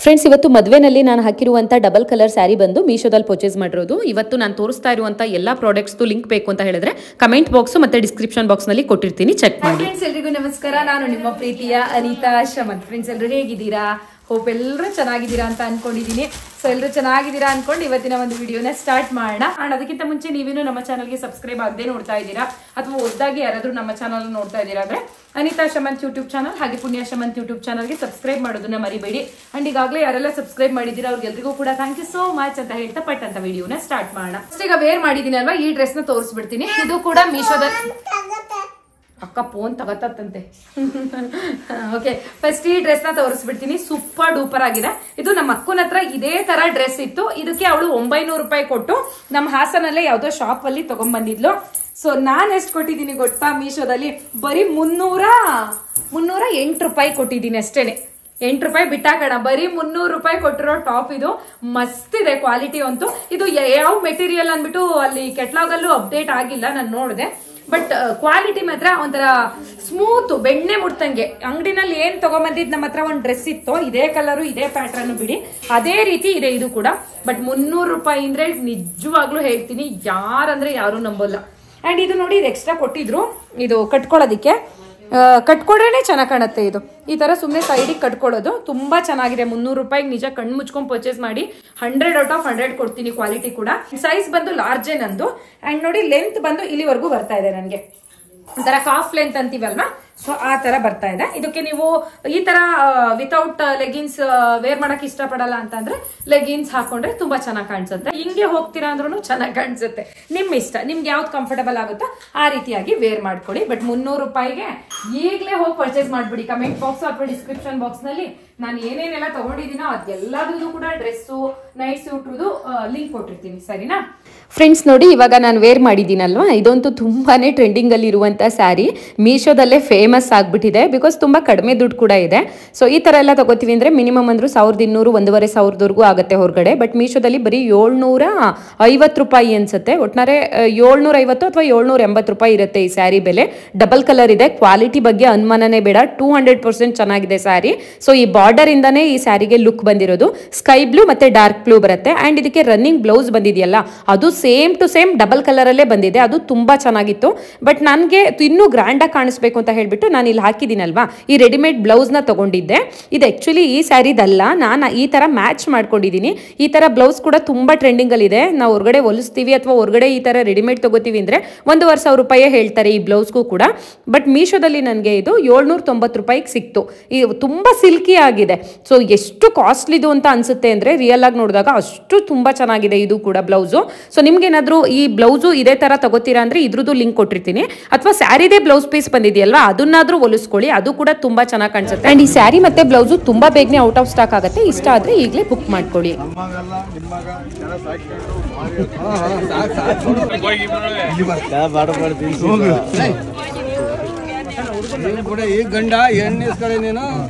Friends, ಇವತ್ತು ಮದುವೆನಲ್ಲಿ ನಾನು ಹಾಕಿರುವಂಥ double colour sari ಬಂದು ಮೀಶೋದಲ್ಲಿ ಪರ್ಚೇಸ್ ಮಾಡಿರೋದು. ಇವತ್ತು ನಾನು ತೋರಿಸ್ತಾ ಇರುವಂಥ ಎಲ್ಲ ಪ್ರಾಡಕ್ಟ್ಸ್ದು ಲಿಂಕ್ ಬೇಕು ಅಂತ ಹೇಳಿದ್ರೆ ಕಮೆಂಟ್ ಬಾಕ್ಸ್ ಮತ್ತೆ ಡಿಸ್ಕ್ರಿಪ್ಷನ್ ಬಾಕ್ಸ್ ನಲ್ಲಿ ಕೊಟ್ಟಿರ್ತೀನಿ, ಚೆಕ್ ಮಾಡಿ. ಫ್ರೆಂಡ್ಸ್, ಎಲ್ರಿಗೂ ನಮಸ್ಕಾರ. ನಾನು ನಿಮ್ಮ ಪ್ರೀತಿಯ ಅನಿತಾ ಶಮಂತ್. ಫ್ರೆಂಡ್ಸ್, ಎಲ್ಲರೂ ಹೇಗಿದ್ದೀರಾ? ಹೋಪ್ ಎಲ್ಲರೂ ಚೆನ್ನಾಗಿದ್ದೀರಾ ಅಂತ ಅನ್ಕೊಂಡಿದ್ದೀನಿ. ಸೊ ಎಲ್ಲರೂ ಚೆನ್ನಾಗಿದ್ದೀರಾ ಅನ್ಕೊಂಡು ಇವತ್ತಿನ ಒಂದು ವಿಡಿಯೋನ ಸ್ಟಾರ್ಟ್ ಮಾಡೋಣ. ಅಂಡ್ ಅದಕ್ಕಿಂತ ಮುಂಚೆ ನೀವೇನು ನಮ್ಮ ಚಾನಲ್ಗೆ ಸಬ್ಸ್ಕ್ರೈಬ್ ಆಗದೆ ನೋಡ್ತಾ ಇದ್ದೀರಾ ಅಥವಾ ಹೊಸದಾಗಿ ಯಾರಾದ್ರೂ ನಮ್ಮ ಚಾನಲ್ ನೋಡ್ತಾ ಇದ್ದೀರಾ ಅಂದ್ರೆ ಅನಿತಾ ಶಮಂತ್ ಯೂಟ್ಯೂಬ್ ಚಾನಲ್ ಹಾಗೆ ಪುಣ್ಯ ಶಮಂತ್ ಯೂಟ್ಯೂಬ್ ಚಾನಲ್ಗೆ ಸಬ್ಸ್ಕ್ರೈಬ್ ಮಾಡೋದನ್ನ ಮರಿಬೇಡಿ. ಅಂಡ್ ಈಗಾಗಲೇ ಯಾರೆಲ್ಲ ಸಬ್ಸ್ಕ್ರೈಬ್ ಮಾಡಿದ್ದೀರಾ ಅವ್ರಿಗೆಲ್ರಿಗೂ ಕೂಡ ಥ್ಯಾಂಕ್ ಯು ಸೋ ಮಚ್ ಅಂತ ಹೇಳ್ತಾ ಪಟ್ ಅಂತ ವಿಡಿಯೋನ ಸ್ಟಾರ್ಟ್ ಮಾಡೋಣ. ಫಸ್ಟ್ ಈಗ ವೇರ್ ಮಾಡಿದೀನಿ ಅಲ್ವಾ, ಈ ಡ್ರೆಸ್ ನ ತೋರಿಸ್ಬಿಡ್ತೀನಿ. ಇದು ಕೂಡ ಮೀಶೋದಲ್ಲಿ ಅಕ್ಕ ಫೋನ್ ತಗತ್ತಂತೆ. ಓಕೆ, ಫಸ್ಟ್ ಈ ಡ್ರೆಸ್ ನ ತೋರಿಸ್ಬಿಡ್ತೀನಿ. ಸೂಪರ್ ಡೂಪರ್ ಆಗಿದೆ. ಇದು ನಮ್ಮ ಅಕ್ಕನ ಹತ್ರ ಇದೇ ತರ ಡ್ರೆಸ್ ಇತ್ತು. ಇದಕ್ಕೆ ಅವಳು 900 ರೂಪಾಯಿ ಕೊಟ್ಟು ನಮ್ಮ ಹಾಸನಲ್ಲೇ ಯಾವ್ದೋ ಶಾಪ್ ಅಲ್ಲಿ ತಗೊಂಡ್ಬಂದಿದ್ಲು. ಸೊ ನಾನ್ ಎಷ್ಟು ಕೊಟ್ಟಿದ್ದೀನಿ ಗೊತ್ತಾ? ಮೀಶೋದಲ್ಲಿ ಬರೀ 308 ರೂಪಾಯಿ ಕೊಟ್ಟಿದ್ದೀನಿ ಅಷ್ಟೇನೆ. 8 ರೂಪಾಯಿ ಬಿಟ್ಟಾಕಣ, ಬರೀ 300 ರೂಪಾಯಿ ಕೊಟ್ಟಿರೋ ಟಾಪ್ ಇದು. ಮಸ್ತ್ ಇದೆ ಕ್ವಾಲಿಟಿ ಅಂತೂ. ಇದು ಯಾವ ಮೆಟೀರಿಯಲ್ ಅಂದ್ಬಿಟ್ಟು ಅಲ್ಲಿ ಕೆಟ್ಲಾಗ್ ಅಲ್ಲೂ ಅಪ್ಡೇಟ್ ಆಗಿಲ್ಲ, ನಾನು ನೋಡಿದೆ. ಬಟ್ ಕ್ವಾಲಿಟಿ ಮಾತ್ರ ಒಂಥರ ಸ್ಮೂತ್, ಬೆಣ್ಣೆ ಮುಡ್ತಂಗೆ. ಅಂಗಡಿನಲ್ಲಿ ಏನ್ ತಗೊಂಬಂದಿದ್ ನಮ್ಮ ಹತ್ರ ಒಂದು ಡ್ರೆಸ್ ಇತ್ತು, ಇದೇ ಕಲರು ಇದೇ ಪ್ಯಾಟ್ರನ್ ಬಿಡಿ, ಅದೇ ರೀತಿ ಇದೆ ಇದು ಕೂಡ. ಬಟ್ 300 ರೂಪಾಯಿ ಅಂದ್ರೆ ನಿಜವಾಗ್ಲೂ ಹೇಳ್ತೀನಿ, ಯಾರಂದ್ರೆ ಯಾರು ನಂಬಲ್ಲ. ಅಂಡ್ ಇದು ನೋಡಿ, ಇದು ಎಕ್ಸ್ಟ್ರಾ ಕೊಟ್ಟಿದ್ರು ಇದು ಕಟ್ಕೊಳ್ಳೋದಿಕ್ಕೆ. ಕಟ್ಕೊಡ್ರೇನೆ ಚೆನ್ನಾಗಿ ಕಾಣುತ್ತೆ. ಇದು ಈ ತರ ಸುಮ್ಮನೆ ಸೈಡಿಗೆ ಕಟ್ಕೊಳ್ಳೋದು ತುಂಬಾ ಚೆನ್ನಾಗಿದೆ. 300 ರೂಪಾಯಿಗೆ ನಿಜ ಕಣ್ಣು ಮುಚ್ಕೊಂಡ್ ಪರ್ಚೇಸ್ ಮಾಡಿ 100/100 ಕೊಡ್ತೀನಿ. ಕ್ವಾಲಿಟಿ ಕೂಡ ಸೈಜ್ ಬಂದು ಲಾರ್ಜ್ ನಂದು. ಅಂಡ್ ನೋಡಿ, ಲೆಂತ್ ಬಂದು ಇಲ್ಲಿವರೆಗೂ ಬರ್ತಾ ಇದೆ ನನಗೆ. ಒಂಥರ ಕಾಫ್ ಲೆಂತ್ ಅಂತೀವಲ್ವಾ, ಸೊ ಆ ತರ ಬರ್ತಾ ಇದೆ. ಇದಕ್ಕೆ ನೀವು ಈ ತರ ವಿತೌಟ್ ಲೆಗಿನ್ಸ್ ವೇರ್ ಮಾಡಕ್ ಇಷ್ಟಪಡಲ್ಲ ಅಂತಂದ್ರೆ ಲೆಗಿನ್ಸ್ ಹಾಕೊಂಡ್ರೆ ತುಂಬಾ ಚೆನ್ನಾಗಿ ಕಾಣಿಸುತ್ತೆ. ಹಿಂಗೆ ಹೋಗ್ತೀರಾ ಅಂದ್ರೂ ಚೆನ್ನಾಗಿ ಕಾಣಿಸುತ್ತೆ. ನಿಮ್ ಇಷ್ಟ, ನಿಮ್ಗೆ ಯಾವ್ದು ಕಂಫರ್ಟಬಲ್ ಆಗುತ್ತೋ ಆ ರೀತಿಯಾಗಿ ವೇರ್ ಮಾಡ್ಕೊಳ್ಳಿ. ಬಟ್ 300 ರೂಪಾಯಿಗೆ ಈಗಲೇ ಹೋಗಿ ಪರ್ಚೇಸ್ ಮಾಡ್ಬಿಡಿ. ಕಮೆಂಟ್ ಬಾಕ್ಸ್ ಅಥವಾ ಡಿಸ್ಕ್ರಿಪ್ಷನ್ ಬಾಕ್ಸ್ ನಲ್ಲಿ ನಾನು ಏನೇನೆಲ್ಲ ತಗೊಂಡಿದ್ದೀನೋ ಅದೆಲ್ಲದೂ ಕೂಡ ಡ್ರೆಸ್ಸು, ನೈಟ್ ಸೂಟ್ರದು ಲಿಂಕ್ ಕೊಟ್ಟಿರ್ತೀನಿ, ಸರಿನಾ? ಫ್ರೆಂಡ್ಸ್ ನೋಡಿ, ಇವಾಗ ನಾನು ವೇರ್ ಮಾಡಿದ್ದೀನಲ್ವಾ, ಇದಂತೂ ತುಂಬಾನೇ ಟ್ರೆಂಡಿಂಗ್ ಅಲ್ಲಿ ಇರುವಂತ ಸ್ಯಾರಿ. ಮೀಶೋದಲ್ಲೇ ಫೇಮಸ್ ಆಗ್ಬಿಟ್ಟಿದೆ, ಬಿಕಾಸ್ ತುಂಬಾ ಕಡಿಮೆ ದುಡ್ಡು ಕೂಡ ಇದೆ. ಸೊ ಈ ತರ ಎಲ್ಲ ತಗೋತೀವಿ ಅಂದ್ರೆ ಮಿನಿಮಮ್ ಅಂದ್ರೂ 1200, 1500 ಆಗುತ್ತೆ ಹೊರಗಡೆ. ಬಟ್ ಮೀಶೋದಲ್ಲಿ ಬರೀ 750 ರೂಪಾಯಿ ಅನ್ಸುತ್ತೆ. ಒಟ್ಟಾರೆ 750 ಅಥವಾ 780 ರೂಪಾಯಿ ಇರುತ್ತೆ ಈ ಸ್ಯಾರಿ ಬೆಲೆ. ಡಬಲ್ ಕಲರ್ ಇದೆ. ಕ್ವಾಲಿಟಿ ಬಗ್ಗೆ ಅನುಮಾನನೇ ಬೇಡ, 200% ಚೆನ್ನಾಗಿದೆ ಸ್ಯಾರಿ. ಸೊ ಈ ಬಾರ್ಡರ್ ಇಂದಾನೇ ಈ ಸ್ಯಾರಿಗೆ ಲುಕ್ ಬಂದಿರೋದು. ಸ್ಕೈ ಬ್ಲೂ ಮತ್ತೆ ಡಾರ್ಕ್ ಬ್ಲೂ ಬರುತ್ತೆ. ಅಂಡ್ ಇದಕ್ಕೆ ರನ್ನಿಂಗ್ ಬ್ಲೌಸ್ ಬಂದಿದೆಯಲ್ಲ, ಅದು same to same double colour ಅಲ್ಲೇ ಬಂದಿದೆ. ಅದು ತುಂಬಾ ಚೆನ್ನಾಗಿತ್ತು. ಬಟ್ ನನಗೆ ಇನ್ನೂ ಗ್ರ್ಯಾಂಡ್ ಆಗಿ ಕಾಣಿಸ್ಬೇಕು ಅಂತ ಹೇಳ್ಬಿಟ್ಟು ನಾನು ಇಲ್ಲಿ ಹಾಕಿದ್ದೀನಲ್ವಾ, ಈ ರೆಡಿಮೇಡ್ ಬ್ಲೌಸ್ ನ ತಗೊಂಡಿದ್ದೆ. ಇದು ಆಕ್ಚುಲಿ ಈ ಸ್ಯಾರಿದಲ್ಲ, ನಾನು ಈ ತರ ಮ್ಯಾಚ್ ಮಾಡ್ಕೊಂಡಿದ್ದೀನಿ. ಈ ತರ ಬ್ಲೌಸ್ ಕೂಡ ತುಂಬಾ ಟ್ರೆಂಡಿಂಗ್ ಅಲ್ಲಿ ಇದೆ. ನಾವು ಹೊರಗಡೆ ಹೊಲಿಸ್ತೀವಿ ಅಥವಾ ಹೊರಗಡೆ ಈ ತರ ರೆಡಿಮೇಡ್ ತಗೋತೀವಿ ಅಂದ್ರೆ 1,500 ರೂಪಾಯಿ ಹೇಳ್ತಾರೆ ಈ ಬ್ಲೌಸ್ಗೂ ಕೂಡ. ಬಟ್ ಮೀಶೋದಲ್ಲಿ ನನಗೆ ಇದು 790 ರೂಪಾಯಿಗೆ ಸಿಕ್ತು. ಇದು ತುಂಬಾ ಸಿಲ್ಕಿ ಆಗಿದೆ. ಸೊ ಎಷ್ಟು ಕಾಸ್ಟ್ಲಿದು ಅಂತ ಅನ್ಸುತ್ತೆ ಅಂದ್ರೆ ರಿಯಲ್ ಆಗಿ ನೋಡಿದಾಗ ಅಷ್ಟು ತುಂಬಾ ಚೆನ್ನಾಗಿದೆ ಇದು ಕೂಡ ಬ್ಲೌಸು. ಸೊ ನಿಮ್ಗೇನಾದ್ರೂ ಈ ಬ್ಲೌಸು ಇದೇ ತರ ತಗೋತೀರಾ ಅಂದ್ರೆ ಇದ್ರದ್ದು ಲಿಂಕ್ ಕೊಟ್ಟಿರ್ತೀನಿ. ಅಥವಾ ಸ್ಯಾರಿದೇ ಬ್ಲೌಸ್ ಪೀಸ್ ಬಂದಿದೆಯಲ್ವಾ, ಅದನ್ನಾದ್ರೂ ಹೊಲಿಸ್ಕೊಳ್ಳಿ, ಅದು ಕೂಡ ತುಂಬಾ ಚೆನ್ನಾಗಿ ಕಾಣಿಸುತ್ತೆ. ಅಂಡ್ ಈ ಸ್ಯಾರಿ ಮತ್ತೆ ಬ್ಲೌಸು ತುಂಬಾ ಬೇಗನೆ ಔಟ್ ಆಫ್ ಸ್ಟಾಕ್ ಆಗುತ್ತೆ. ಇಷ್ಟ ಆದ್ರೆ ಈಗಲೇ ಬುಕ್ ಮಾಡ್ಕೊಳ್ಳಿ. ಕೂಡ ಈ ಗಂಡ ಎಣ್ಣೆ ಕಡೆ ನೀನು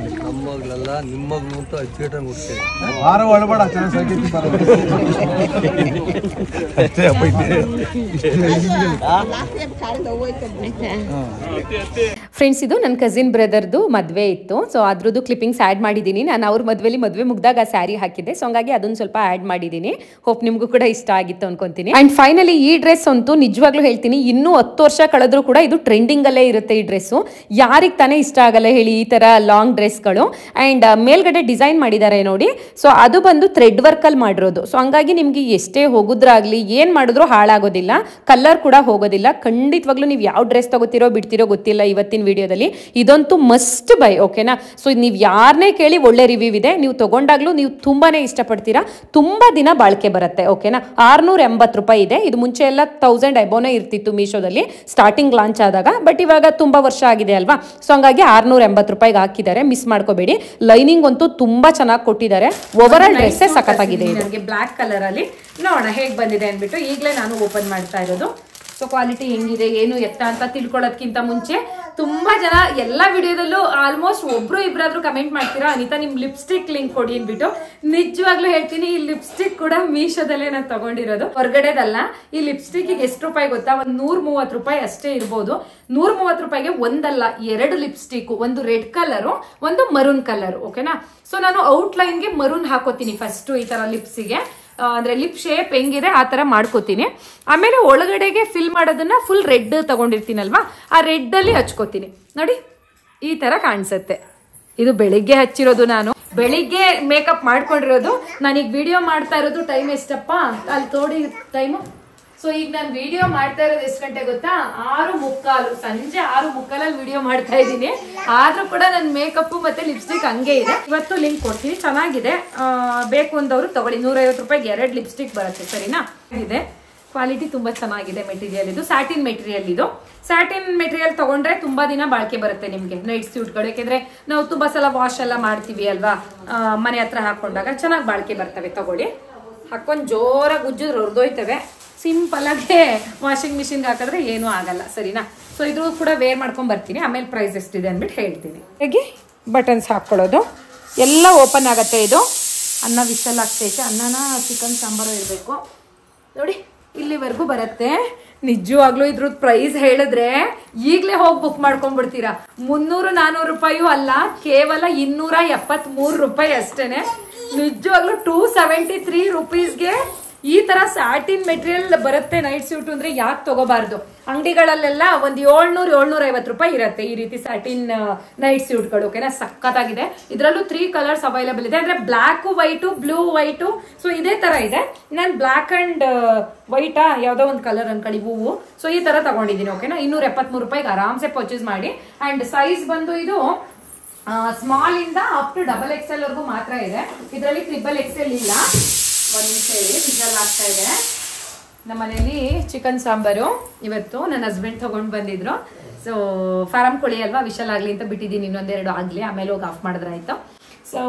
ನಮ್ಮಗಳೆಲ್ಲ ನಿಮ್ಮಗ್ ಅಂತ ಅಚ್ಚೇಟ ಮುಟ್ತೇವೆ. ವಾರ ಒಳಬಡ ಫ್ರೆಂಡ್ಸ್, ಇದು ನನ್ನ ಕಸಿನ್ ಬ್ರದರ್ದು ಮದುವೆ ಇತ್ತು. ಸೊ ಅದ್ರದ್ದು ಕ್ಲಿಪ್ಪಿಂಗ್ಸ್ ಆ್ಯಡ್ ಮಾಡಿದ್ದೀನಿ. ನಾನು ಅವ್ರ ಮದುವೆ ಮುಗ್ದಾಗ ಆ ಸ್ಯಾರಿ ಹಾಕಿದ್ದೆ. ಸೊ ಹಂಗಾಗಿ ಅದನ್ನ ಸ್ವಲ್ಪ ಆ್ಯಡ್ ಮಾಡಿದ್ದೀನಿ. ಹೋಪ್ ನಿಮಗೂ ಕೂಡ ಇಷ್ಟ ಆಗಿತ್ತು ಅನ್ಕೊಂತೀನಿ. ಅಂಡ್ ಫೈನಲಿ ಈ ಡ್ರೆಸ್ ಅಂತೂ ನಿಜವಾಗ್ಲೂ ಹೇಳ್ತೀನಿ, ಇನ್ನೂ 10 ವರ್ಷ ಕಳೆದ್ರೂ ಕೂಡ ಇದು ಟ್ರೆಂಡಿಂಗ್ ಅಲ್ಲೇ ಇರುತ್ತೆ ಈ ಡ್ರೆಸ್ಸು. ಯಾರಿಗೆ ತಾನೇ ಇಷ್ಟ ಆಗಲ್ಲ ಹೇಳಿ ಈ ತರ ಲಾಂಗ್ ಡ್ರೆಸ್ಗಳು. ಅಂಡ್ ಮೇಲ್ಗಡೆ ಡಿಸೈನ್ ಮಾಡಿದ್ದಾರೆ ನೋಡಿ. ಸೊ ಅದು ಬಂದು ಥ್ರೆಡ್ ವರ್ಕ್ ಅಲ್ಲಿ ಮಾಡಿರೋದು. ಸೊ ಹಂಗಾಗಿ ನಿಮ್ಗೆ ಎಷ್ಟೇ ಹೋಗುದ್ರಾಗ್ಲಿ ಏನ್ ಮಾಡಿದ್ರು ಹಾಳಾಗೋದಿಲ್ಲ, ಕಲರ್ ಕೂಡ ಹೋಗೋದಿಲ್ಲ. ಖಂಡಿತವಾಗ್ಲೂ ನೀವು ಯಾವ ಡ್ರೆಸ್ ತಗೋತಿರೋ ಬಿಡ್ತಿರೋ ಗೊತ್ತಿಲ್ಲ ಇವತ್ತಿನ ವಿಡಿಯೋದಲ್ಲಿ. ಇದಂತೂ ಮಸ್ಟ್ ಬೈ, ಓಕೆನಾ? ಸೊ ನೀವು ಯಾರನ್ನೇ ಕೇಳಿ ಒಳ್ಳೆ ರಿವ್ಯೂ ಇದೆ. ನೀವು ತಗೊಂಡಾಗ್ಲೂ ನೀವು ತುಂಬಾನೇ ಇಷ್ಟಪಡ್ತೀರಾ, ತುಂಬಾ ದಿನ ಬಾಳಿಕೆ ಬರುತ್ತೆ, ಓಕೆನಾ? 680 ರೂಪಾಯಿ ಇದೆ. ಇದು ಮುಂಚೆ ಎಲ್ಲ 1000 ಅಬೋನೇ ಇರ್ತಿತ್ತು ಮೀಶೋದಲ್ಲಿ ಸ್ಟಾರ್ಟಿಂಗ್ ಲಾಂಚ್ ಆದಾಗ. ಬಟ್ ಇವಾಗ ತುಂಬಾ ವರ್ಷ ಆಗಿದೆ ಅಲ್ವಾ, ಸೊ ಹಂಗಾಗಿ 680 ರೂಪಾಯಿಗೆ ಹಾಕಿದ್ದಾರೆ. ಮಿಸ್ ಮಾಡ್ಕೋಬೇಡಿ. ಲೈನಿಂಗ್ ಅಂತೂ ತುಂಬಾ ಚೆನ್ನಾಗಿ ಕೊಟ್ಟಿದ್ದಾರೆ. ಓವರ್ ಆಲ್ ಡ್ರೆಸ್ ಸಖತ್ತಾಗಿದೆ. ನನಗೆ ಬ್ಲಾಕ್ ಕಲರ್ ಅಲ್ಲಿ ನೋಡೋಣ ಹೇಗ್ ಬಂದಿದೆ ಅನ್ಬಿಟ್ಟು ಈಗಲೇ ನಾನು ಓಪನ್ ಮಾಡ್ತಾ ಇರೋದು. ಸೊ ಕ್ವಾಲಿಟಿ ಹೆಂಗಿದೆ ಏನು ಎತ್ತ ಅಂತ ತಿಳ್ಕೊಳ್ಳೋದಕ್ಕಿಂತ ಮುಂಚೆ ತುಂಬಾ ಜನ ಎಲ್ಲಾ ವಿಡಿಯೋದಲ್ಲೂ ಆಲ್ಮೋಸ್ಟ್ ಒಬ್ರು ಇಬ್ರಾದ್ರೂ ಕಮೆಂಟ್ ಮಾಡ್ತೀರಾ, ಅನಿತಾ ನಿಮ್ ಲಿಪ್ಸ್ಟಿಕ್ ಲಿಂಕ್ ಕೊಡಿ ಅಂದ್ಬಿಟ್ಟು. ನಿಜವಾಗ್ಲೂ ಹೇಳ್ತೀನಿ, ಈ ಲಿಪ್ಸ್ಟಿಕ್ ಕೂಡ ಮೀಶೋದಲ್ಲೇ ನಾನು ತಗೊಂಡಿರೋದು, ಹೊರಗಡೆದಲ್ಲ. ಈ ಲಿಪ್ಸ್ಟಿಕ್ ಎಷ್ಟು ರೂಪಾಯಿ ಗೊತ್ತಾ? ಒಂದ್ 130 ರೂಪಾಯಿ ಅಷ್ಟೇ ಇರ್ಬೋದು. 130 ರೂಪಾಯಿಗೆ ಒಂದಲ್ಲ 2 ಲಿಪ್ಸ್ಟಿಕ್, ಒಂದು ರೆಡ್ ಕಲರ್, ಒಂದು ಮರೂನ್ ಕಲರ್. ಓಕೆನಾ? ಸೊ ನಾನು ಔಟ್ಲೈನ್ ಗೆ ಮರೂನ್ ಹಾಕೋತೀನಿ ಫಸ್ಟ್, ಈ ತರ ಲಿಪ್ಸಿಗೆ, ಅಂದ್ರೆ ಲಿಪ್ ಶೇಪ್ ಹೆಂಗಿದೆ ಆ ತರ ಮಾಡ್ಕೋತೀನಿ. ಆಮೇಲೆ ಒಳಗಡೆಗೆ ಫಿಲ್ ಮಾಡೋದನ್ನ ಫುಲ್ ರೆಡ್ ತಗೊಂಡಿರ್ತೀನಲ್ವಾ, ಆ ರೆಡ್ ಅಲ್ಲಿ ಹಚ್ಕೋತೀನಿ. ನೋಡಿ ಈ ತರ ಕಾಣಿಸುತ್ತೆ. ಇದು ಬೆಳಿಗ್ಗೆ ಹಚ್ಚಿರೋದು, ನಾನು ಬೆಳಿಗ್ಗೆ ಮೇಕಪ್ ಮಾಡ್ಕೊಂಡಿರೋದು. ನಾನೀಗ ವಿಡಿಯೋ ಮಾಡ್ತಾ ಇರೋದು ಟೈಮ್ ಎಷ್ಟಪ್ಪ ಅಲ್ಲಿ ತೋಡಿ ಟೈಮು. ಸೊ ಈಗ ನಾನು ವಿಡಿಯೋ ಮಾಡ್ತಾ ಇರೋದು ಎಷ್ಟು ಗಂಟೆ ಗೊತ್ತಾ? 6:45, ಸಂಜೆ 6:45 ವಿಡಿಯೋ ಮಾಡ್ತಾ ಇದ್ದೀನಿ. ಆದ್ರೂ ಕೂಡ ನನ್ನ ಮೇಕಪ್ ಮತ್ತೆ ಲಿಪ್ಸ್ಟಿಕ್ ಹಂಗೆ ಇದೆ. ಇವತ್ತು ಲಿಂಕ್ ಕೊಡ್ತೀನಿ, ಚೆನ್ನಾಗಿದೆ, ಬೇಕು ಅಂದವರು ತಗೊಳ್ಳಿ. 150 ರೂಪಾಯಿಗೆ 2 ಲಿಪ್ಸ್ಟಿಕ್ ಬರುತ್ತೆ, ಸರಿನಾ? ಇದೆ ಕ್ವಾಲಿಟಿ ತುಂಬಾ ಚೆನ್ನಾಗಿದೆ. ಮೆಟೀರಿಯಲ್ ಇದು ಸ್ಯಾಟಿನ್ ಮೆಟೀರಿಯಲ್. ಇದು ಸ್ಯಾಟಿನ್ ಮೆಟೀರಿಯಲ್ ತಗೊಂಡ್ರೆ ತುಂಬಾ ದಿನ ಬಾಳಿಕೆ ಬರುತ್ತೆ ನಿಮ್ಗೆ ನೈಟ್ ಸ್ಯೂಟ್ಗಳು. ಯಾಕೆಂದ್ರೆ ನಾವು ತುಂಬಾ ಸಲ ವಾಶ್ ಎಲ್ಲ ಮಾಡ್ತೀವಿ ಅಲ್ವಾ, ಮನೆ ಹತ್ರ ಹಾಕೊಂಡಾಗ ಚೆನ್ನಾಗಿ ಬಾಳಿಕೆ ಬರ್ತವೆ. ತಗೊಳ್ಳಿ, ಹಾಕೊಂಡ್ ಜೋರಾಗಿ ಉಜ್ಜಿದ್ರೆ ಹೊರದೋಯ್ತವೆ. ಸಿಂಪಲ್ ಆಗಿ ವಾಷಿಂಗ್ ಮಿಷಿನ್ಗೆ ಹಾಕಿದ್ರೆ ಏನೂ ಆಗಲ್ಲ, ಸರಿನಾ? ಸೊ ಇದು ಕೂಡ ವೇರ್ ಮಾಡ್ಕೊಂಡ್ ಬರ್ತೀನಿ, ಆಮೇಲೆ ಪ್ರೈಸ್ ಎಷ್ಟಿದೆ ಅಂದ್ಬಿಟ್ಟು ಹೇಳ್ತೀನಿ. ಹೇಗೆ ಬಟನ್ಸ್ ಹಾಕೊಳ್ಳೋದು ಎಲ್ಲ ಓಪನ್ ಆಗತ್ತೆ. ಇದು ಅನ್ನ ವಿಷಲ್ ಆಗ್ತೈತೆ, ಅನ್ನನ ಚಿಕನ್ ಸಾಂಬಾರು ಇರಬೇಕು. ನೋಡಿ ಇಲ್ಲಿವರೆಗೂ ಬರುತ್ತೆ. ನಿಜವಾಗ್ಲೂ ಇದ್ರದ್ದು ಪ್ರೈಸ್ ಹೇಳಿದ್ರೆ ಈಗಲೇ ಹೋಗಿ ಬುಕ್ ಮಾಡ್ಕೊಂಡ್ಬಿಡ್ತೀರಾ. 300-400 ರೂಪಾಯೂ ಅಲ್ಲ, ಕೇವಲ 273 ರೂಪಾಯಿ ಅಷ್ಟೇನೆ. ನಿಜವಾಗ್ಲೂ 273 ರುಪೀಸ್ಗೆ ಈ ತರ ಸ್ಯಾಟಿನ್ ಮೆಟೀರಿಯಲ್ ಬರುತ್ತೆ ನೈಟ್ ಸ್ಯೂಟ್ ಅಂದ್ರೆ ಯಾಕೆ ತಗೋಬಾರ್ದು? ಅಂಗಡಿಗಳಲ್ಲೆಲ್ಲ ಒಂದು 700-750 ರೂಪಾಯಿ ಇರುತ್ತೆ ಈ ರೀತಿ ಸ್ಯಾಟಿನ್ ನೈಟ್ ಸ್ಯೂಟ್ಗಳು. ಓಕೆನಾ? ಸಖತ್ತಾಗಿದೆ. ಇದರಲ್ಲೂ 3 ಕಲರ್ಸ್ ಅವೈಲೇಬಲ್ ಇದೆ. ಅಂದ್ರೆ black white, blue white. So ಇದೇ ತರ ಇದೆ. ನಾನು ಬ್ಲಾಕ್ ಅಂಡ್ ವೈಟಾ ಯಾವ್ದೋ ಒಂದು ಕಲರ್ ಅನ್ಕೊಳ್ಳಿ, ಹೂವು. ಸೊ ಈ ತರ ತಗೊಂಡಿದ್ದೀನಿ. ಓಕೆನಾ? 273 ರೂಪಾಯಿಗೆ ಆರಾಮ್ಸೆ ಪರ್ಚೇಸ್ ಮಾಡಿ. ಅಂಡ್ ಸೈಜ್ ಬಂದು ಇದು ಸ್ಮಾಲ್ ಇಂದ ಅಪ್ ಟು XXL ವರ್ಗೂ ಮಾತ್ರ ಇದೆ. ಇದರಲ್ಲಿ XXL ಇಲ್ಲ. ಒಂದು ನಿಮಿಷ ಹೇಳಿ, ವಿಜಲ್ ಆಗ್ತಾ ಇದೆ. ನಮ್ಮ ಮನೇಲಿ ಚಿಕನ್ ಸಾಂಬಾರು ಇವತ್ತು ನನ್ನ ಹಸ್ಬೆಂಡ್ ತಗೊಂಡ್ ಬಂದಿದ್ರು. ಸೊ ಫಾರಂ ಕೋಳಿ ಅಲ್ವಾ, ವಿಶಲ್ ಆಗ್ಲಿ ಅಂತ ಬಿಟ್ಟಿದ್ದೀನಿ, ಇನ್ನೊಂದೆರಡು ಆಗ್ಲಿ, ಆಮೇಲೆ ಹೋಗಿ ಆಫ್ ಮಾಡಿದ್ರೆ ಆಯ್ತು. ಸೊ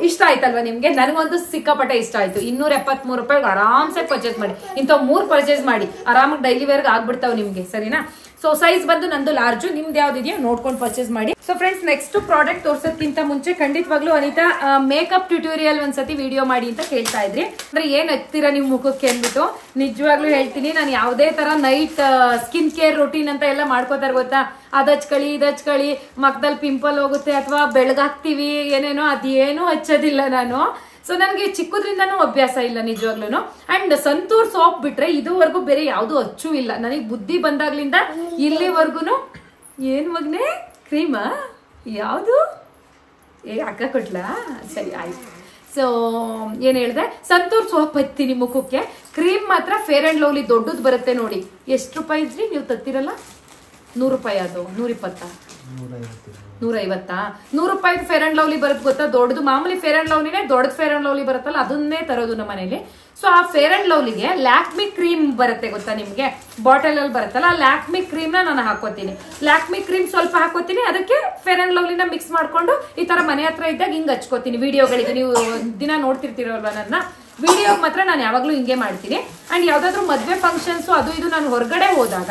ಇಷ್ಟ ಆಯ್ತಲ್ವಾ ನಿಮ್ಗೆ? ನನಗೊಂದು ಸಿಕ್ಕಾಪಟ್ಟೆ ಇಷ್ಟ ಆಯ್ತು. 273 ರೂಪಾಯಿಗೆ ಆರಾಮ್ಸೆ ಪರ್ಚೇಸ್ ಮಾಡಿ. ಇಂಥವ್ 3 ಪರ್ಚೇಸ್ ಮಾಡಿ ಆರಾಮಾಗಿ ಡೈಲಿ ವೇರ್ಗೆ ಆಗ್ಬಿಡ್ತಾವ್ ನಿಮ್ಗೆ, ಸರಿನಾ? ಸೊ ಸೈಜ್ ಬಂದು ನಂದು ಲಾರ್ಜು, ನಿಮ್ದು ಯಾವ್ದಿದೆಯೋ ನೋಡ್ಕೊಂಡು ಪರ್ಚೇಸ್ ಮಾಡಿ. ಸೊ ಫ್ರೆಂಡ್ಸ್, ನೆಕ್ಸ್ಟ್ ಪ್ರಾಡಕ್ಟ್ ತೋರ್ಸೋದಕ್ಕಿಂತ ಮುಂಚೆ ಖಂಡಿತವಾಗ್ಲೂ ಅನಿತಾ ಮೇಕಪ್ ಟ್ಯೂಟೋರಿಯಲ್ ಒಂದ್ಸತಿ ವಿಡಿಯೋ ಮಾಡಿ ಅಂತ ಕೇಳ್ತಾ ಇದ್ರಿ. ಅಂದ್ರೆ ಏನ್ ಹಚ್ತೀರಾ ನಿಮ್ ಮುಖಕ್ಕೆ ಅಂದ್ಬಿಟ್ಟು. ನಿಜವಾಗ್ಲೂ ಹೇಳ್ತೀನಿ, ನಾನು ಯಾವುದೇ ತರ ನೈಟ್ ಸ್ಕಿನ್ ಕೇರ್ ರೊಟೀನ್ ಅಂತ ಎಲ್ಲ ಮಾಡ್ಕೋತಾರೆ ಗೊತ್ತಾ? ಅದ್ ಹಚ್ಕೊಳ್ಳಿ, ಇದ್ ಹಚ್ಕೊಳ್ಳಿ, ಮಕ್ಕದಲ್ಲಿ ಪಿಂಪಲ್ ಹೋಗುತ್ತೆ ಅಥವಾ ಬೆಳಗಾಗ್ತೀವಿ ಏನೇನೋ, ಅದೇನೂ ಹಚ್ಚೋದಿಲ್ಲ ನಾನು. ಸೊ ನನಗೆ ಚಿಕ್ಕದ್ರಿಂದನೂ ಅಭ್ಯಾಸ ಇಲ್ಲ ನಿಜವಾಗ್ಲೂ. ಅಂಡ್ ಸಂತೂರ್ ಸೋಪ್ ಬಿಟ್ರೆ ಇದುವರೆಗೂ ಬೇರೆ ಯಾವ್ದು ಹಚ್ಚೂ ಇಲ್ಲ. ನನಗೆ ಬುದ್ಧಿ ಬಂದಾಗ್ಲಿಂದ ಇಲ್ಲಿವರೆಗೂ. ಏನ್ ಮಗ್ನೆ ಕ್ರೀಮಾ ಯಾವುದು? ಅಕ್ಕ ಕೊಟ್ಲಾ? ಸರಿ ಆಯ್ತು. ಸೊ ಏನ್ ಹೇಳಿದೆ, ಸಂತೂರ್ ಸೋಪ್ ಹಚ್ತೀನಿ ಮುಖಕ್ಕೆ. ಕ್ರೀಮ್ ಮಾತ್ರ ಫೇರ್ ಅಂಡ್ ಲವ್ಲಿ ದೊಡ್ಡದು ಬರುತ್ತೆ ನೋಡಿ. ಎಷ್ಟು ರೂಪಾಯಿ ಇದ್ರಿ ನೀವು ತತ್ತಿರಲ್ಲ? 100 ರೂಪಾಯಿ. ಅದು 120? 150. 100 ರೂಪಾಯಿ ಫೇರ್ ಅಂಡ್ ಲವ್ಲಿ ಬರುತ್ತೆ ಗೊತ್ತಾ? ದೊಡ್ಡದು ಮಾಮೂಲಿ ಫೇರ್ ಅಂಡ್ ಲವ್ಲಿನೇ, ದೊಡ್ಡದು ಫೇರ್ ಅಂಡ್ ಲವ್ಲಿ ಬರುತ್ತಲ್ಲ, ಅದನ್ನೇ ತರೋದು ನಮ್ಮ ಮನೇಲಿ. ಸೊ ಆ ಫೇರ್ ಅಂಡ್ ಲವ್ಲಿಗೆ ಲ್ಯಾಕ್ಮಿ ಕ್ರೀಮ್ ಬರುತ್ತೆ ಗೊತ್ತಾ ನಿಮ್ಗೆ? ಬಾಟಲ್ ಅಲ್ಲಿ ಬರುತ್ತಲ್ಲ, ಆ ಲ್ಯಾಕ್ಮಿ ಕ್ರೀಮ್ ನಾನು ಹಾಕೋತೀನಿ. ಲ್ಯಾಕ್ಮಿ ಕ್ರೀಮ್ ಸ್ವಲ್ಪ ಹಾಕೋತೀನಿ, ಅದಕ್ಕೆ ಫೇರ್ ಅಂಡ್ ಲವ್ಲಿನ ಮಿಕ್ಸ್ ಮಾಡ್ಕೊಂಡು ಈ ತರ ಮನೆ ಹತ್ರ ಇದ್ದಾಗ ಹಿಂಗ್ ಹಚ್ಕೋತೀನಿ. ವಿಡಿಯೋಗಳಿಗೆ ನೀವು ದಿನ ನೋಡ್ತಿರ್ತೀರಲ್ವಾ ನನ್ನ ವಿಡಿಯೋ, ಮಾತ್ರ ನಾನು ಯಾವಾಗ್ಲೂ ಹಿಂಗೆ ಮಾಡ್ತೀನಿ. ಅಂಡ್ ಯಾವ್ದಾದ್ರು ಮದ್ವೆ ಫಂಕ್ಷನ್ಸ್ ಅದು ಇದು ನಾನು ಹೊರಗಡೆ ಹೋದಾಗ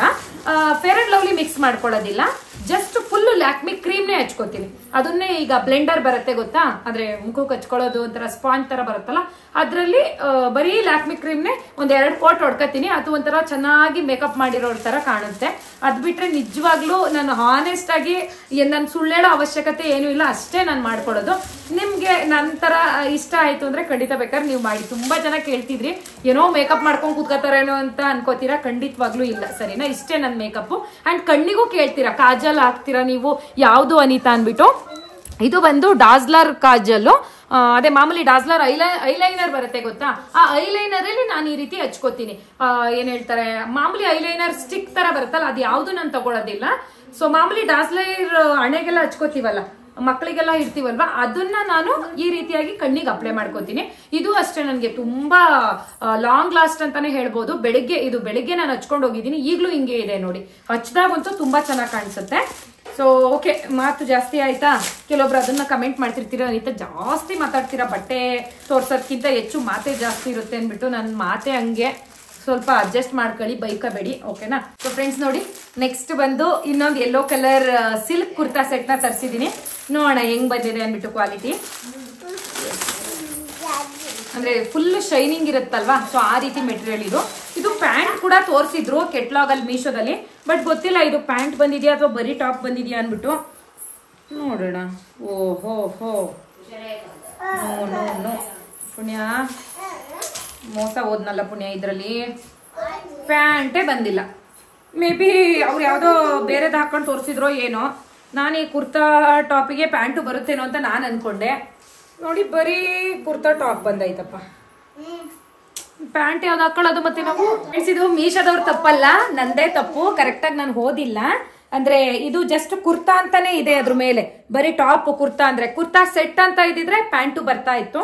ಫೇರ್ ಅಂಡ್ ಲವ್ಲಿ ಮಿಕ್ಸ್ ಮಾಡ್ಕೊಳ್ಳೋದಿಲ್ಲ, ಜಸ್ಟ್ ಫುಲ್ ಲ್ಯಾಕ್ಮಿ ಕ್ರೀಮ್ನೇ ಹಚ್ಕೋತೀನಿ. ಅದನ್ನೇ ಈಗ ಬ್ಲೆಂಡರ್ ಬರುತ್ತೆ ಗೊತ್ತಾ, ಅಂದ್ರೆ ಮುಖಕ್ಕೆ ಹಚ್ಕೊಳ್ಳೋದು ಒಂಥರ ಸ್ಪಾಂಜ್ ತರ ಬರುತ್ತಲ್ಲ, ಅದ್ರಲ್ಲಿ ಬರೀ ಲ್ಯಾಕ್ಮಿ ಕ್ರೀಮ್ನೇ ಒಂದ್ 2 ಕೋಟ್ ಹೊಡ್ಕತೀನಿ. ಅದು ಒಂಥರ ಚೆನ್ನಾಗಿ ಮೇಕಪ್ ಮಾಡಿರೋ ತರ ಕಾಣುತ್ತೆ. ಅದ್ ಬಿಟ್ರೆ ನಿಜವಾಗ್ಲೂ ನಾನು ಹಾನೆಸ್ಟ್ ಆಗಿ ನನ್ ಸುಳ್ಳೇಳೋ ಅವಶ್ಯಕತೆ ಏನೂ ಇಲ್ಲ, ಅಷ್ಟೇ ನಾನು ಮಾಡ್ಕೊಡೋದು. ನಿಮ್ಗೆ ನನ್ನ ತರ ಇಷ್ಟ ಆಯ್ತು ಅಂದ್ರೆ ಖಂಡಿತ ಬೇಕಾದ್ರೆ ನೀವು ಮಾಡಿ. ತುಂಬಾ ಜನ ಕೇಳ್ತಿದ್ರಿ, ಏನೋ ಮೇಕಪ್ ಮಾಡ್ಕೊಂಡು ಕೂತ್ಕೋತಾರೇನೋ ಅಂತ ಅನ್ಕೋತೀರಾ. ಖಂಡಿತವಾಗ್ಲೂ ಇಲ್ಲ, ಸರಿನಾ? ಇಷ್ಟೇ ನನ್ನ ಮೇಕಪ್. ಅಂಡ್ ಕಣ್ಣಿಗೂ ಕೇಳ್ತೀರಾ, ಕಾಜಲ್ ಹಾಕ್ತೀರಾ ನೀವು ಯಾವ್ದು ಅನಿತಾ ಅನ್ಬಿಟ್ಟು. ಇದು ಬಂದು ಡಾಸ್ಲರ್ ಕಾಜಲ್. ಅದೇ ಮಾಮೂಲಿ ಡಾಸ್ಲರ್ ಐಲೈನರ್ ಬರುತ್ತೆ ಗೊತ್ತಾ? ಆ ಐಲೈನರ್ ಅಲ್ಲಿ ನಾನು ಈ ರೀತಿ ಹಚ್ಕೋತೀನಿ. ಏನ್ ಹೇಳ್ತಾರೆ, ಮಾಮೂಲಿ ಐಲೈನರ್ ಸ್ಟಿಕ್ ತರ ಬರುತ್ತಲ್ಲ, ಅದು ಯಾವ್ದು ನಾನು ತಗೊಳೋದಿಲ್ಲ. ಸೊ ಮಾಮೂಲಿ ಡಾಸ್ಲರ್ ಹಣೆಗೆಲ್ಲ ಹಚ್ಕೋತೀವಲ್ಲ, ಮಕ್ಕಳಿಗೆಲ್ಲ ಇರ್ತೀವಲ್ವಾ, ಅದನ್ನ ನಾನು ಈ ರೀತಿಯಾಗಿ ಕಣ್ಣಿಗೆ ಅಪ್ಲೈ ಮಾಡ್ಕೋತೀನಿ. ಇದು ಅಷ್ಟೇ ನನಗೆ ತುಂಬಾ ಲಾಂಗ್ ಲಾಸ್ಟ್ ಅಂತಾನೆ ಹೇಳ್ಬೋದು. ಬೆಳಿಗ್ಗೆ ನಾನು ಹಚ್ಕೊಂಡು ಹೋಗಿದ್ದೀನಿ, ಈಗಲೂ ಹಿಂಗೆ ಇದೆ ನೋಡಿ. ಹಚ್ದಾಗಂತೂ ತುಂಬಾ ಚೆನ್ನಾಗಿ ಕಾಣಿಸುತ್ತೆ. ಸೊ ಓಕೆ, ಮಾತು ಜಾಸ್ತಿ ಆಯ್ತಾ? ಕೆಲವೊಬ್ರು ಅದನ್ನ ಕಮೆಂಟ್ ಮಾಡ್ತಿರ್ತೀರಾ, ಅನಿತಾ ಜಾಸ್ತಿ ಮಾತಾಡ್ತೀರಾ, ಬಟ್ಟೆ ತೋರ್ಸೋದ್ಕಿಂತ ಹೆಚ್ಚು ಮಾತೇ ಜಾಸ್ತಿ ಇರುತ್ತೆ ಅಂದ್ಬಿಟ್ಟು. ನನ್ನ ಮಾತೆ ಹಂಗೆ. ಸ್ವಲ್ಪ ಅಡ್ಜಸ್ಟ್ ಮಾಡ್ಕೊಳ್ಳಿ, ಬೈಕಬೇಡಿ, ಓಕೆನಾ. ಸೊ ಫ್ರೆಂಡ್ಸ್ ನೋಡಿ, ನೆಕ್ಸ್ಟ್ ಬಂದು ಇನ್ನೊಂದು yellow colour silk kurta set ನ ತರಿಸಿದೀನಿ. ನೋಡೋಣ ಹೆಂಗ್ ಬಂದಿದೆ ಅಂದ್ಬಿಟ್ಟು ಕ್ವಾಲಿಟಿ. ಅಂದ್ರೆ ಫುಲ್ ಶೈನಿಂಗ್ ಇರುತ್ತಲ್ವಾ, ಸೊ ಆ ರೀತಿ ಮೆಟೀರಿಯಲ್ ಇದು ಪ್ಯಾಂಟ್ ಕೂಡ ತೋರಿಸಿದ್ರು ಕೆಟ್ಲಾಗ್ ಅಲ್ಲಿ ಮೀಶೋದಲ್ಲಿ, ಬಟ್ ಗೊತ್ತಿಲ್ಲ ಇದು ಪ್ಯಾಂಟ್ ಬಂದಿದ್ಯಾ ಅಥವಾ ಬರೀ ಟಾಪ್ ಬಂದಿದ್ಯಾ ಅಂದ್ಬಿಟ್ಟು ನೋಡೋಣ. ಓಹೋ ಹೋ, ನೋ ಪುಣ್ಯ, ಮೋಸ ಹೋದ್ನಲ್ಲ ಪುಣ್ಯ, ಇದ್ರಲ್ಲಿ ಪ್ಯಾಂಟೇ ಬಂದಿಲ್ಲ. ಮೇ ಬಿ ಅವ್ರು ಯಾವ್ದೋ ಬೇರೆದ್ ಹಾಕೊಂಡು ತೋರಿಸಿದ್ರೋ ಏನೋ. ನಾನು ಈ ಕುರ್ತಾ ಟಾಪಿಗೆ ಪ್ಯಾಂಟು ಬರುತ್ತೇನೋ ಅಂತ ನಾನು ಅನ್ಕೊಂಡೆ. ನೋಡಿ ಬರೀ ಕುರ್ತಾ ಟಾಪ್ ಬಂದೈತಪ್ಪ, ಪ್ಯಾಂಟ್ ಯಾವ್ದು ಹಾಕೊಳ್ಳೋದು ಮತ್ತೆ ನಾವು. ಇದು ಮೀಶೋದವ್ರ ತಪ್ಪಲ್ಲ, ನಂದೇ ತಪ್ಪು. ಕರೆಕ್ಟಾಗಿ ನಾನು ಓದಿಲ್ಲ. ಅಂದ್ರೆ ಇದು ಜಸ್ಟ್ ಕುರ್ತಾ ಅಂತಾನೆ ಇದೆ ಅದ್ರ ಮೇಲೆ, ಬರೀ ಟಾಪ್ ಕುರ್ತಾ ಅಂದ್ರೆ ಕುರ್ತಾ ಸೆಟ್ ಅಂತ ಇದ್ದಿದ್ರೆ ಪ್ಯಾಂಟು ಬರ್ತಾ ಇತ್ತು.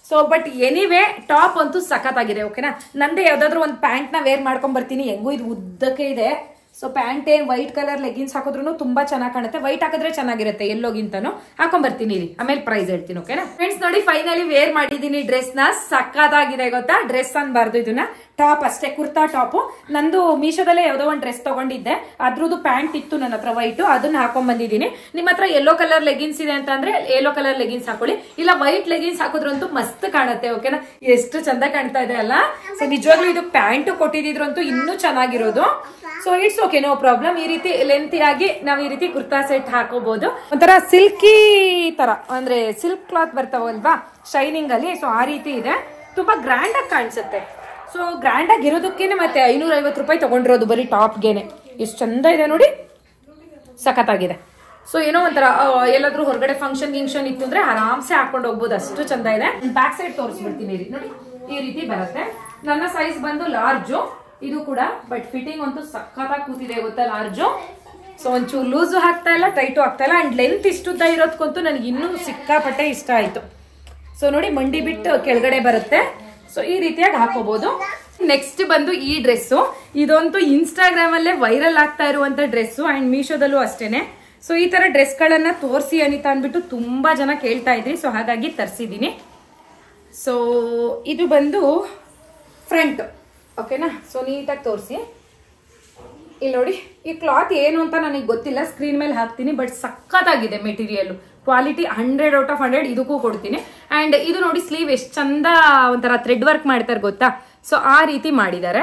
ಸೊ ಬಟ್ ಎನಿವೇ ಟಾಪ್ ಅಂತೂ ಸಖತ್ತಾಗಿದೆ, ಓಕೆನಾ. ನಂದೇ ಯಾವ್ದಾದ್ರು ಒಂದು ಪ್ಯಾಂಟ್ ನ ವೇರ್ ಮಾಡ್ಕೊಂಡ್ ಬರ್ತೀನಿ. ಹೆಂಗೂ ಇದು ಉದ್ದಕ್ಕೆ ಇದೆ. ಸೊ ಪ್ಯಾಂಟ್ ಏನ್ ವೈಟ್ ಕಲರ್ ಲೆಗಿನ್ಸ್ ಹಾಕಿದ್ರು ತುಂಬಾ ಚೆನ್ನಾಗಿ ಕಾಣುತ್ತೆ. ವೈಟ್ ಹಾಕಿದ್ರೆ ಚೆನ್ನಾಗಿರುತ್ತೆ, ಎಲ್ಲೋಗಿಂತಾನು ಹಾಕೊಂಡ್ ಬರ್ತೀನಿ ಇಲ್ಲಿ, ಆಮೇಲೆ ಪ್ರೈಸ್ ಹೇಳ್ತೀನಿ, ಓಕೆನಾ. ಫ್ರೆಂಡ್ಸ್ ನೋಡಿ, ಫೈನಲಿ ವೇರ್ ಮಾಡಿದೀನಿ ಡ್ರೆಸ್ ನ. ಸಖತ್ತಾಗಿದೆ ಗೊತ್ತಾ. ಡ್ರೆಸ್ ಅನ್ಬಾರ್ದು ಇದನ್ನ, ಟಾಪ್ ಅಷ್ಟೇ, ಕುರ್ತಾ ಟಾಪ್. ನಂದು ಮೀಶೋದಲ್ಲೇ ಯಾವ್ದೋ ಒಂದು ಡ್ರೆಸ್ ತಗೊಂಡಿದ್ದೆ, ಅದ್ರದ್ದು ಪ್ಯಾಂಟ್ ಇತ್ತು ನನ್ನ ಹತ್ರ ವೈಟ್, ಅದನ್ನ ಹಾಕೊಂಡ್ ಬಂದಿದ್ದೀನಿ. ನಿಮ್ಮ ಹತ್ರ ಯೆಲ್ಲೋ ಕಲರ್ ಲೆಗಿನ್ಸ್ ಇದೆ ಅಂತ ಅಂದ್ರೆ ಯೆಲ್ಲೋ ಕಲರ್ ಲೆಗಿನ್ಸ್ ಹಾಕೊಳ್ಳಿ, ಇಲ್ಲ ವೈಟ್ ಲೆಗಿನ್ಸ್ ಹಾಕಿದ್ರಂತೂ ಮಸ್ತ್ ಕಾಣುತ್ತೆ, ಓಕೆನಾ. ಎಷ್ಟು ಚಂದ ಕಾಣ್ತಾ ಇದೆ ಅಲ್ಲ. ಸೊ ನಿಜವಾಗ್ಲೂ ಇದು ಪ್ಯಾಂಟ್ ಕೊಟ್ಟಿದ್ರಂತೂ ಇನ್ನೂ ಚೆನ್ನಾಗಿರೋದು. So it's okay, no problem. ಈ ರೀತಿ ಲೆಂತಿ ಆಗಿ ನಾವು ಈ ರೀತಿ ಕುರ್ತಾ ಸೆಟ್ ಹಾಕೋಬಹುದು. ಒಂಥರ ಸಿಲ್ಕಿ ತರ, ಅಂದ್ರೆ ಸಿಲ್ಕ್ ಕ್ಲಾತ್ ಬರ್ತಾವಲ್ವಾ ಶೈನಿಂಗ್ ಅಲ್ಲಿ. ಸೊ ಆ ರೀತಿ ಇದೆ, ತುಂಬಾ ಗ್ರ್ಯಾಂಡ್ ಆಗಿ ಕಾಣಿಸುತ್ತೆ. ಸೊ ಗ್ರ್ಯಾಂಡ್ ಆಗಿ ಇರೋದಕ್ಕೇನೆ ಮತ್ತೆ 550 ರೂಪಾಯಿ ತಗೊಂಡಿರೋದು ಬರೀ ಟಾಪ್ಗೆನೆ. ಎಷ್ಟು ಚಂದ ಇದೆ ನೋಡಿ, ಸಖತ್ತಾಗಿದೆ. ಸೊ ಏನೋ ಒಂಥರ ಎಲ್ಲಾದ್ರೂ ಹೊರಗಡೆ ಫಂಕ್ಷನ್ ಗಿಂಕ್ಷನ್ ಇತ್ತು ಅಂದ್ರೆ ಆರಾಮ್ಸೆ ಹಾಕೊಂಡು ಹೋಗ್ಬೋದು, ಅಷ್ಟು ಚಂದ ಇದೆ. ಬ್ಯಾಕ್ ಸೈಡ್ ತೋರಿಸ್ಬಿಡ್ತೀನಿ ನೋಡಿ, ಈ ರೀತಿ ಬರುತ್ತೆ. ನನ್ನ ಸೈಜ್ ಬಂದು ಲಾರ್ಜು ಇದು ಕೂಡ, ಬಟ್ ಫಿಟ್ಟಿಂಗ್ ಅಂತೂ ಸಖತ್ತಾಗಿ ಕೂತಿದೆ ಗೊತ್ತಾ ಲಾರ್ಜು. ಸೊ ಒಂಚೂರು ಲೂಸು ಆಗ್ತಾ ಇಲ್ಲ, ಟೈಟು ಆಗ್ತಾ ಇಲ್ಲ. ಅಂಡ್ ಲೆಂತ್ ಇಷ್ಟುದ್ದ ಇರೋದಕ್ಕಂತೂ ನನಗೆ ಇನ್ನೂ ಸಿಕ್ಕಾಪಟ್ಟೆ ಇಷ್ಟ ಆಯ್ತು. ಸೊ ನೋಡಿ, ಮಂಡಿ ಬಿಟ್ಟು ಕೆಳಗಡೆ ಬರುತ್ತೆ. ಸೊ ಈ ರೀತಿಯಾಗಿ ಹಾಕೋಬಹುದು. ನೆಕ್ಸ್ಟ್ ಬಂದು ಈ ಡ್ರೆಸ್ಸು, ಇದಂತೂ ಇನ್ಸ್ಟಾಗ್ರಾಮ್ ಅಲ್ಲೇ ವೈರಲ್ ಆಗ್ತಾ ಇರುವಂತ ಡ್ರೆಸ್ಸು, ಅಂಡ್ ಮೀಶೋದಲ್ಲೂ ಅಷ್ಟೇನೆ. ಸೊ ಈ ತರ ಡ್ರೆಸ್ ಗಳನ್ನ ತೋರಿಸಿ ಅನಿತಾ ಅಂದ್ಬಿಟ್ಟು ತುಂಬಾ ಜನ ಕೇಳ್ತಾ ಇದ್ರಿ, ಸೊ ಹಾಗಾಗಿ ತರಿಸಿದೀನಿ. ಸೊ ಇದು ಬಂದು ಫ್ರಂಟ್, ಓಕೆನಾ. ಸೊ ನೀಟಾಗಿ ತೋರಿಸಿ. ಇಲ್ಲಿ ನೋಡಿ, ಈ ಕ್ಲಾತ್ ಏನು ಅಂತ ನನಗೆ ಗೊತ್ತಿಲ್ಲ, ಸ್ಕ್ರೀನ್ ಮೇಲೆ ಹಾಕ್ತೀನಿ. ಬಟ್ ಸಖತ್ತಾಗಿದೆ ಮೆಟೀರಿಯಲ್, ಕ್ವಾಲಿಟಿ 100/100 ಇದಕ್ಕೂ ಕೊಡ್ತೀನಿ. ಅಂಡ್ ಇದು ನೋಡಿ, ಸ್ಲೀವ್ ಎಷ್ಟು ಚಂದ ಒಂಥರ ಥ್ರೆಡ್ ವರ್ಕ್ ಮಾಡ್ತಾರೆ ಗೊತ್ತಾ. ಸೊ ಆ ರೀತಿ ಮಾಡಿದ್ದಾರೆ.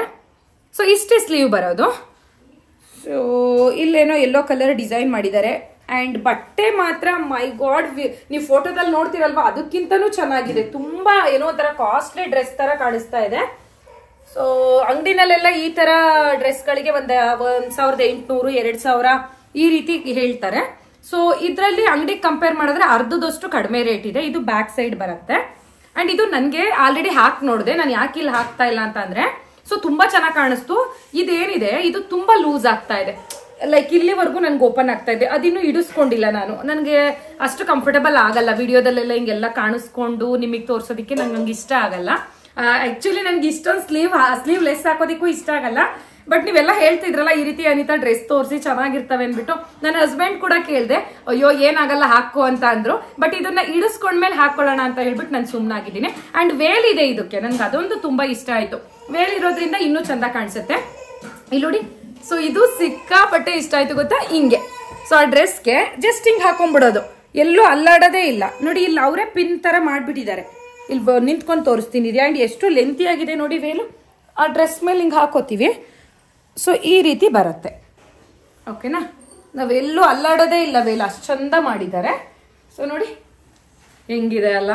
ಸೊ ಇಷ್ಟೇ ಸ್ಲೀವ್ ಬರೋದು. ಸೊ ಇಲ್ಲೇನೋ ಯೆಲ್ಲೋ ಕಲರ್ ಡಿಸೈನ್ ಮಾಡಿದ್ದಾರೆ. ಅಂಡ್ ಬಟ್ಟೆ ಮಾತ್ರ ಮೈ ಗಾಡ್, ನೀವು ಫೋಟೋದಲ್ಲಿ ನೋಡ್ತಿರಲ್ವಾ ಅದಕ್ಕಿಂತನೂ ಚೆನ್ನಾಗಿದೆ. ತುಂಬಾ ಏನೋ ಒಂಥರ ಕಾಸ್ಟ್ಲಿ ಡ್ರೆಸ್ ತರ ಕಾಣಿಸ್ತಾ ಇದೆ. ಸೊ ಅಂಗಡಿನಲ್ಲೆಲ್ಲ ಈ ತರ ಡ್ರೆಸ್ ಗಳಿಗೆ 1,800 2,000 ಈ ರೀತಿ ಹೇಳ್ತಾರೆ. ಸೊ ಇದ್ರಲ್ಲಿ ಅಂಗಡಿ ಕಂಪೇರ್ ಮಾಡಿದ್ರೆ ಅರ್ಧದಷ್ಟು ಕಡಿಮೆ ರೇಟ್ ಇದೆ. ಇದು ಬ್ಯಾಕ್ ಸೈಡ್ ಬರುತ್ತೆ. ಅಂಡ್ ಇದು ನನ್ಗೆ ಆಲ್ರೆಡಿ ಹಾಕಿ ನೋಡಿದೆ, ನಾನು ಯಾಕೆ ಇಲ್ಲಿ ಹಾಕ್ತಾ ಇಲ್ಲ ಅಂತ ಅಂದ್ರೆ, ಸೊ ತುಂಬಾ ಚೆನ್ನಾಗಿ ಕಾಣಿಸ್ತು. ಇದೇನಿದೆ ಇದು ತುಂಬಾ ಲೂಸ್ ಆಗ್ತಾ ಇದೆ, ಲೈಕ್ ಇಲ್ಲಿವರೆಗೂ ನನ್ಗೆ ಓಪನ್ ಆಗ್ತಾ ಇದೆ. ಅದಿನ್ನೂ ಇಡಿಸ್ಕೊಂಡಿಲ್ಲ ನಾನು, ನನಗೆ ಅಷ್ಟು ಕಂಫರ್ಟಬಲ್ ಆಗಲ್ಲ ವಿಡಿಯೋದಲ್ಲೆಲ್ಲ ಹಿಂಗೆಲ್ಲ ಕಾಣಿಸ್ಕೊಂಡು ನಿಮಗೆ ತೋರ್ಸೋದಿಕ್ಕೆ ನಂಗೆ ಇಷ್ಟ ಆಗಲ್ಲ. ಆಕ್ಚುಲಿ ನನ್ಗೆ ಇಷ್ಟೊಂದು ಸ್ಲೀವ್ ಲೆಸ್ ಹಾಕೋದಿಕ್ಕೂ ಇಷ್ಟ ಆಗಲ್ಲ. ಬಟ್ ನೀವೆಲ್ಲ ಹೇಳ್ತಿದ್ರಲ್ಲ ಈ ರೀತಿ ಅನಿತಾ ಡ್ರೆಸ್ ತೋರಿಸಿ ಚೆನ್ನಾಗಿರ್ತವೆ ಅಂದ್ಬಿಟ್ಟು, ನನ್ನ ಹಸ್ಬೆಂಡ್ ಕೂಡ ಕೇಳಿದೆ, ಅಯ್ಯೋ ಏನಾಗಲ್ಲ ಹಾಕೋ ಅಂತ ಅಂದ್ರು. ಬಟ್ ಇದನ್ನ ಇಡಿಸ್ಕೊಂಡ್ಮೇಲೆ ಹಾಕೊಳ್ಳೋಣ ಅಂತ ಹೇಳ್ಬಿಟ್ಟು ನಾನು ಸುಮ್ಮನಾಗಿದ್ದೀನಿ. ಅಂಡ್ ವೇಲ್ ಇದೆ ಇದಕ್ಕೆ, ನನ್ಗೆ ಅದೊಂದು ತುಂಬಾ ಇಷ್ಟ ಆಯ್ತು. ವೇಲ್ ಇರೋದ್ರಿಂದ ಇನ್ನೂ ಚಂದ ಕಾಣಿಸುತ್ತೆ. ಇಲ್ಲಿ ನೋಡಿ, ಸೊ ಇದು ಸಿಕ್ಕಾಪಟ್ಟೆ ಇಷ್ಟ ಆಯ್ತು ಗೊತ್ತಾ, ಹಿಂಗೆ. ಸೊ ಆ ಡ್ರೆಸ್ಗೆ ಜಸ್ಟ್ ಹಿಂಗ್ ಹಾಕೊಂಡ್ಬಿಡೋದು, ಎಲ್ಲೂ ಅಲ್ಲಾಡೋದೇ ಇಲ್ಲ. ನೋಡಿ ಇಲ್ಲಿ ಅವರೇ ಪಿನ್ ತರ ಮಾಡ್ಬಿಟ್ಟಿದ್ದಾರೆ. ಇಲ್ಲಿ ನಿಂತ್ಕೊಂಡು ತೋರಿಸ್ತೀನಿ. ಅಂಡ್ ಎಷ್ಟು ಲೆಂತಿ ಆಗಿದೆ ನೋಡಿ ವೇಲು. ಆ ಡ್ರೆಸ್ ಮೇಲೆ ಹಿಂಗೆ ಹಾಕೋತೀವಿ. ಸೊ ಈ ರೀತಿ ಬರುತ್ತೆ, ಓಕೆನಾ. ನಾವೆಲ್ಲೂ ಅಲ್ಲಾಡೋದೇ ಇಲ್ಲ, ವೇಲ್ ಅಷ್ಟು ಚಂದ ಮಾಡಿದ್ದಾರೆ. ಸೊ ನೋಡಿ ಹೆಂಗಿದೆ ಅಲ್ಲ,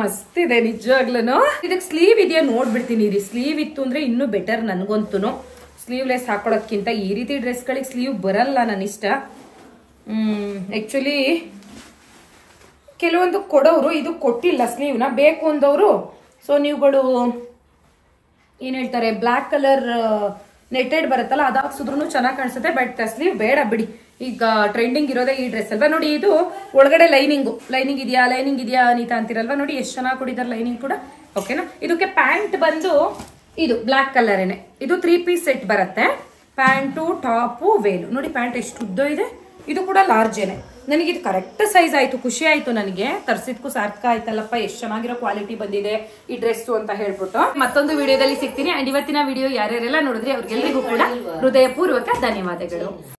ಮಸ್ತ್ ಇದೆ ನಿಜವಾಗ್ಲೂ. ಇದಕ್ಕೆ ಸ್ಲೀವ್ ಇದೆಯಾ ನೋಡ್ಬಿಡ್ತೀನಿ ರೀ. ಸ್ಲೀವ್ ಇತ್ತು ಅಂದ್ರೆ ಇನ್ನೂ ಬೆಟರ್ ನನ್ಗಂತೂ. ಸ್ಲೀವ್ಲೆಸ್ ಹಾಕೊಳ್ಳೋದ್ಕಿಂತ ಈ ರೀತಿ ಡ್ರೆಸ್ಗಳಿಗೆ ಸ್ಲೀವ್ ಬರಲ್ಲ ನನ್ನ ಇಷ್ಟ. ಆಕ್ಚುಲಿ ಕೆಲವೊಂದು ಕೊಡೋರು ಇದು ಕೊಟ್ಟಿಲ್ಲ ಸ್ಲೀವ್ನ, ಬೇಕು ಅಂದವರು. ಸೊ ನೀವುಗಳು ಏನ್ ಹೇಳ್ತಾರೆ, ಬ್ಲಾಕ್ ಕಲರ್ ನೆಟೆಡ್ ಬರುತ್ತಲ್ಲ ಅದು ಹಾಕ್ಸಿದ್ರು ಚೆನ್ನಾಗಿ ಕಾಣಿಸುತ್ತೆ. ಬಟ್ ಸ್ಲೀವ್ ಬೇಡ ಬಿಡಿ, ಈಗ ಟ್ರೆಂಡಿಂಗ್ ಇರೋದೇ ಈ ಡ್ರೆಸ್ ಅಲ್ವಾ. ನೋಡಿ ಇದು ಒಳಗಡೆ ಲೈನಿಂಗ್ ಇದೆಯಾ ಅನಿತಾ ಅಂತಿರಲ್ವಾ. ನೋಡಿ ಎಷ್ಟು ಚೆನ್ನಾಗಿ ಕೊಟ್ಟಿದ್ದಾರೆ ಲೈನಿಂಗ್ ಕೂಡ, ಓಕೆನಾ. ಇದಕ್ಕೆ ಪ್ಯಾಂಟ್ ಬಂದು ಇದು ಬ್ಲಾಕ್ ಕಲರೇನೆ. ಇದು 3 ಪೀಸ್ ಸೆಟ್ ಬರುತ್ತೆ. Pant top Velu. ನೋಡಿ ಪ್ಯಾಂಟ್ ಎಷ್ಟು ಉದ್ದ ಇದೆ. ಇದು ಕೂಡ ಲಾರ್ಜೇನೆ, ನನಗಿದು ಕರೆಕ್ಟ್ ಸೈಜ್ ಆಯ್ತು, ಖುಷಿ ಆಯ್ತು ನನಗೆ. ತರ್ಸಿದ್ಕು ಸಾರ್ಥಕ ಆಯ್ತಲ್ಲಪ್ಪ, ಎಷ್ಟು ಚೆನ್ನಾಗಿರೋ ಕ್ವಾಲಿಟಿ ಬಂದಿದೆ ಈ ಡ್ರೆಸ್ ಅಂತ ಹೇಳ್ಬಿಟ್ಟು. ಮತ್ತೊಂದು ವಿಡಿಯೋದಲ್ಲಿ ಸಿಗ್ತೀನಿ. ಅಂಡ್ ಇವತ್ತಿನ ವಿಡಿಯೋ ಯಾರ್ಯಾರೆಲ್ಲ ನೋಡಿದ್ರಿ ಅವ್ರಿಗೆಲ್ಲರಿಗೂ ಕೂಡ ಹೃದಯಪೂರ್ವಕ ಧನ್ಯವಾದಗಳು.